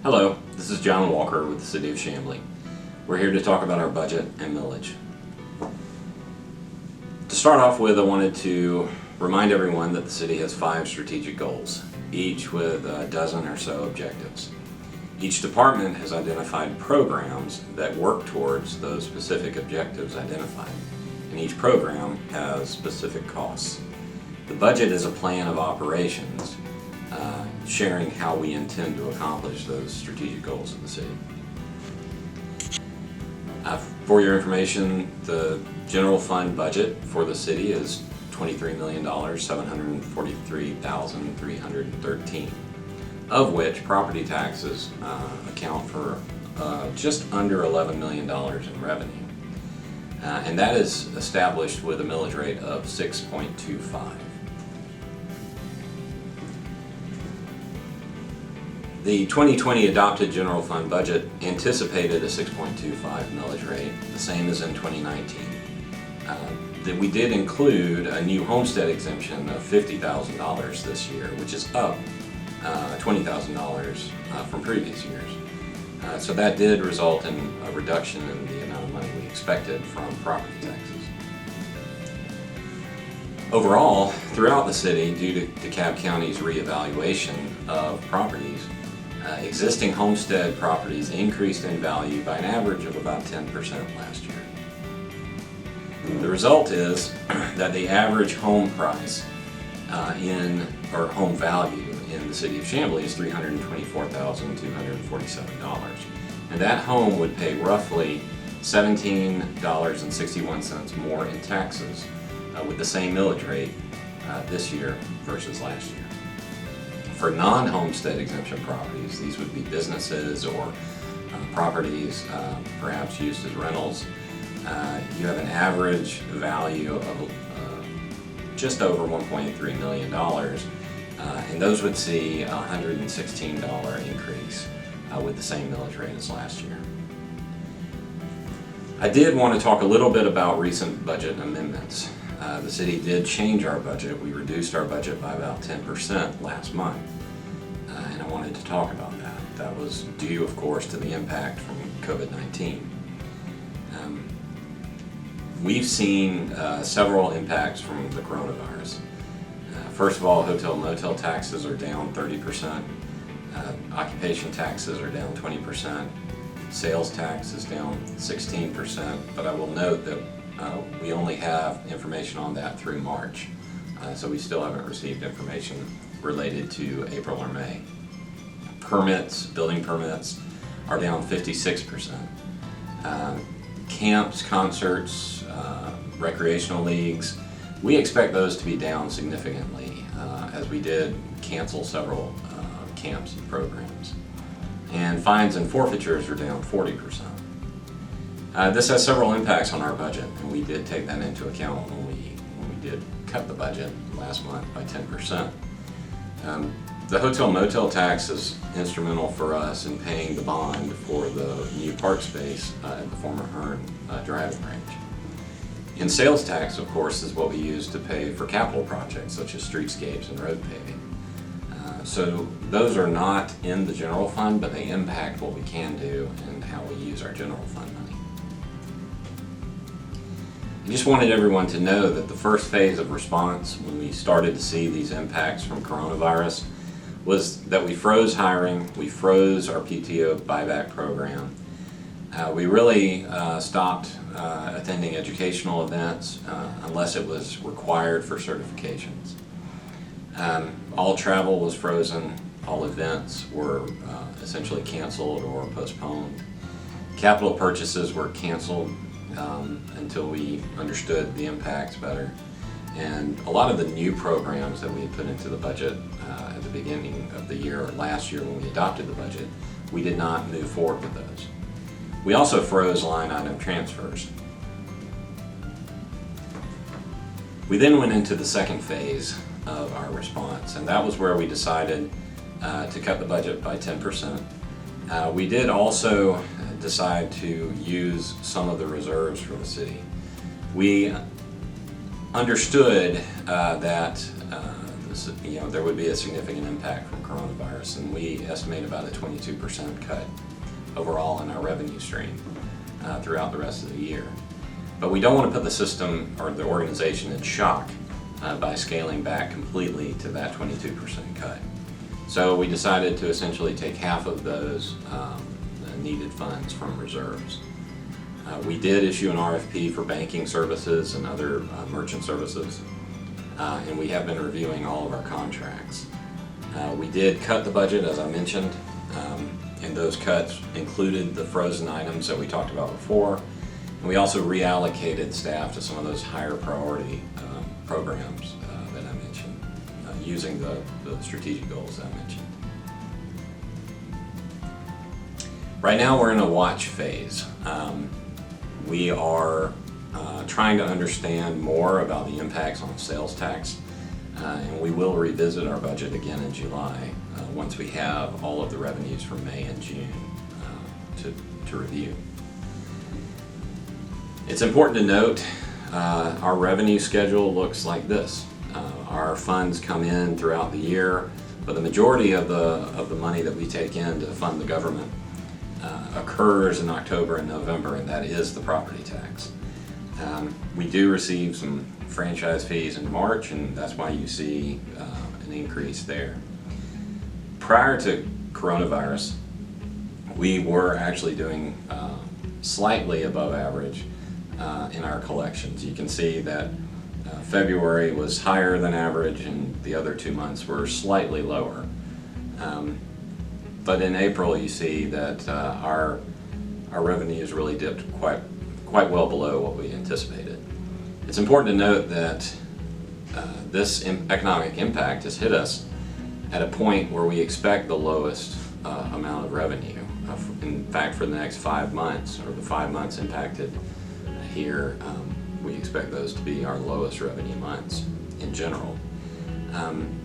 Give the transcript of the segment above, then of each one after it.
Hello, this is John Walker with the City of Chamblee. We're here to talk about our budget and millage. To start off with, I wanted to remind everyone that the city has 5 strategic goals, each with a dozen or so objectives. Each department has identified programs that work towards those specific objectives identified, and each program has specific costs. The budget is a plan of operations sharing how we intend to accomplish those strategic goals of the city. For your information, the general fund budget for the city is $23,743,313, of which property taxes account for just under $11 million in revenue. And that is established with a millage rate of 6.25. The 2020 adopted general fund budget anticipated a 6.25 millage rate, the same as in 2019. We did include a new homestead exemption of $50,000 this year, which is up $20,000 from previous years. So that did result in a reduction in the amount of money we expected from property taxes. Overall, throughout the city, due to DeKalb County's reevaluation of properties, existing homestead properties increased in value by an average of about 10% last year. The result is that the average home price or home value in the city of Chamblee is $324,247. And that home would pay roughly $17.61 more in taxes with the same millage rate this year versus last year. For non-homestead exemption properties, these would be businesses or properties perhaps used as rentals. You have an average value of just over $1.3 million, and those would see a $116 increase with the same millage rate as last year. I did want to talk a little bit about recent budget amendments. The city did change our budget. We reduced our budget by about 10% last month, and I wanted to talk about that. That was due, of course, to the impact from COVID-19. We've seen several impacts from the coronavirus. First of all, hotel motel taxes are down 30%, occupation taxes are down 20%, sales tax is down 16%, but I will note that we only have information on that through March, so we still haven't received information related to April or May. Building permits are down 56%. Camps, concerts, recreational leagues, we expect those to be down significantly as we did cancel several camps and programs. And fines and forfeitures are down 40%. This has several impacts on our budget, and we did take that into account when we did cut the budget last month by 10%. The hotel motel tax is instrumental for us in paying the bond for the new park space at the former Hearn driving range. And sales tax, of course, is what we use to pay for capital projects such as streetscapes and road paving. So those are not in the general fund, but they impact what we can do and how we use our general fund money. I just wanted everyone to know that the first phase of response when we started to see these impacts from coronavirus was that we froze hiring, we froze our PTO buyback program. We really stopped attending educational events unless it was required for certifications. All travel was frozen, all events were essentially canceled or postponed. Capital purchases were canceled until we understood the impacts better. And a lot of the new programs that we had put into the budget at the beginning of the year, or last year when we adopted the budget, we did not move forward with those. We also froze line item transfers. We then went into the second phase of our response, and that was where we decided to cut the budget by 10%. We did also decide to use some of the reserves for the city. We understood that there would be a significant impact from coronavirus, and we estimate about a 22% cut overall in our revenue stream throughout the rest of the year. But we don't want to put the system or the organization in shock by scaling back completely to that 22% cut. So we decided to essentially take half of those needed funds from reserves. We did issue an RFP for banking services and other merchant services, and we have been reviewing all of our contracts. We did cut the budget, as I mentioned, and those cuts included the frozen items that we talked about before. And we also reallocated staff to some of those higher priority programs that I mentioned, using the strategic goals that I mentioned. Right now we're in a watch phase. We are trying to understand more about the impacts on sales tax, and we will revisit our budget again in July once we have all of the revenues for May and June to review. It's important to note our revenue schedule looks like this. Our funds come in throughout the year, but the majority of the money that we take in to fund the government occurs in October and November, and that is the property tax. We do receive some franchise fees in March, and that's why you see an increase there. Prior to coronavirus, we were actually doing slightly above average in our collections. You can see that February was higher than average, and the other 2 months were slightly lower. But in April, you see that our revenues really dipped quite well below what we anticipated. It's important to note that this economic impact has hit us at a point where we expect the lowest amount of revenue. In fact, for the next 5 months, or the 5 months impacted here, we expect those to be our lowest revenue months in general.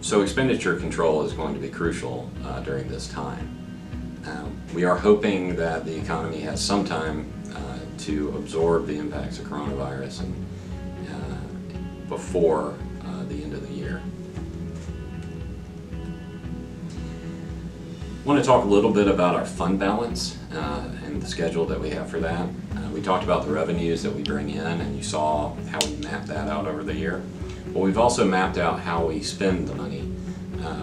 So expenditure control is going to be crucial during this time. We are hoping that the economy has some time to absorb the impacts of coronavirus and before the end of the year. I want to talk a little bit about our fund balance and the schedule that we have for that. We talked about the revenues that we bring in, and you saw how we map that out over the year. But we've also mapped out how we spend the money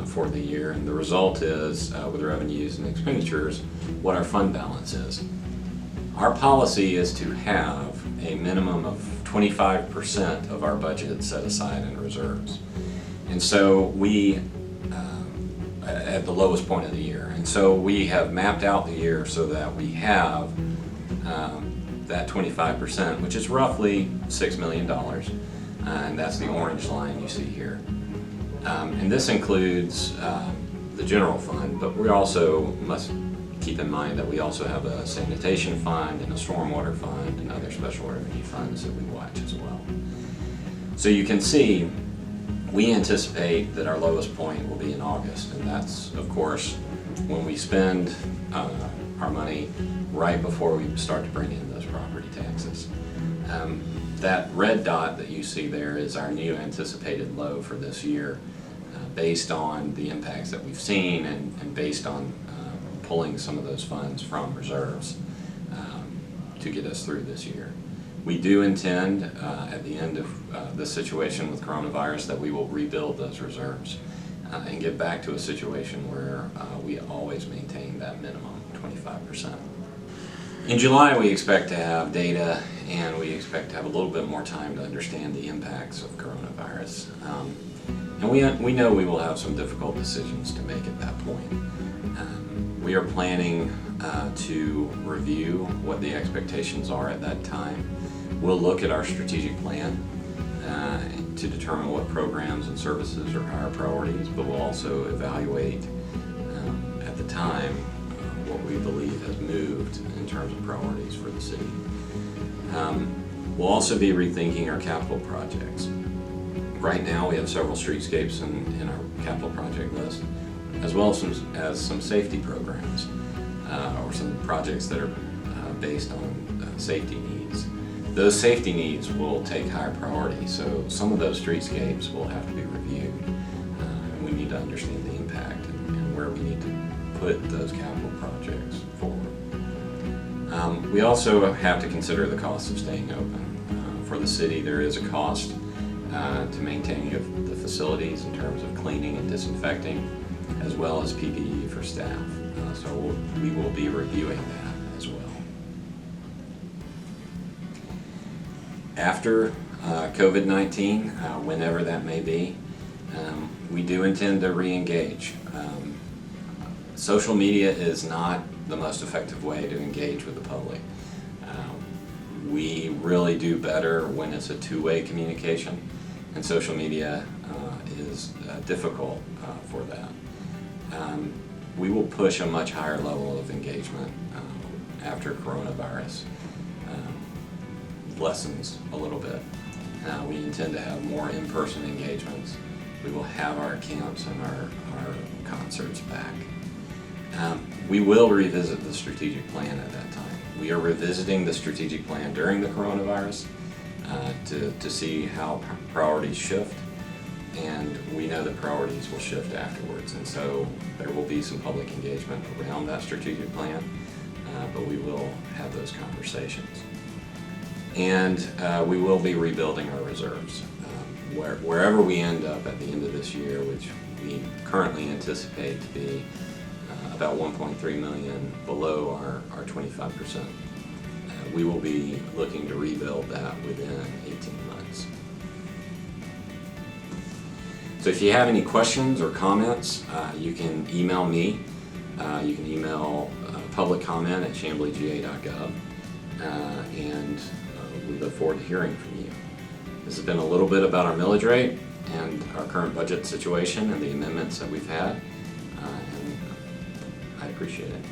for the year, and the result is, with revenues and expenditures, what our fund balance is. Our policy is to have a minimum of 25% of our budget set aside in reserves. And so we, at the lowest point of the year, and so we have mapped out the year so that we have that 25%, which is roughly $6 million, and that's the orange line you see here. And this includes the general fund, but we also must keep in mind that we also have a sanitation fund and a stormwater fund and other special revenue funds that we watch as well. So you can see we anticipate that our lowest point will be in August, and that's, of course, when we spend our money right before we start to bring in those property taxes. That red dot that you see there is our new anticipated low for this year, based on the impacts that we've seen and based on pulling some of those funds from reserves to get us through this year. We do intend at the end of this situation with coronavirus that we will rebuild those reserves and get back to a situation where we always maintain that minimum 25%. In July, we expect to have data, and we expect to have a little bit more time to understand the impacts of coronavirus. And we know we will have some difficult decisions to make at that point. We are planning to review what the expectations are at that time. We'll look at our strategic plan to determine what programs and services are higher priorities, but we'll also evaluate at the time what we believe has moved in terms of priorities for the city. We'll also be rethinking our capital projects. Right now we have several streetscapes in our capital project list, as well as some safety programs or some projects that are based on safety needs. Those safety needs will take higher priority, so some of those streetscapes will have to be reviewed to understand the impact and where we need to put those capital projects forward. We also have to consider the cost of staying open. For the city, there is a cost to maintaining the facilities in terms of cleaning and disinfecting, as well as PPE for staff. So we will be reviewing that as well. After COVID-19, whenever that may be, we do intend to re-engage. Social media is not the most effective way to engage with the public. We really do better when it's a two-way communication, and social media is difficult for that. We will push a much higher level of engagement after coronavirus lessens a little bit. We intend to have more in-person engagements. We will have our camps and our concerts back. We will revisit the strategic plan at that time. We are revisiting the strategic plan during the coronavirus to see how priorities shift, and we know that priorities will shift afterwards, and so there will be some public engagement around that strategic plan, but we will have those conversations. And we will be rebuilding our reserves. Wherever we end up at the end of this year, which we currently anticipate to be about 1.3 million below our 25%. We will be looking to rebuild that within 18 months. So if you have any questions or comments, you can email me. You can email public comment at chamblyga.gov, and we look forward to hearing from you. This has been a little bit about our millage rate and our current budget situation and the amendments that we've had. I appreciate it.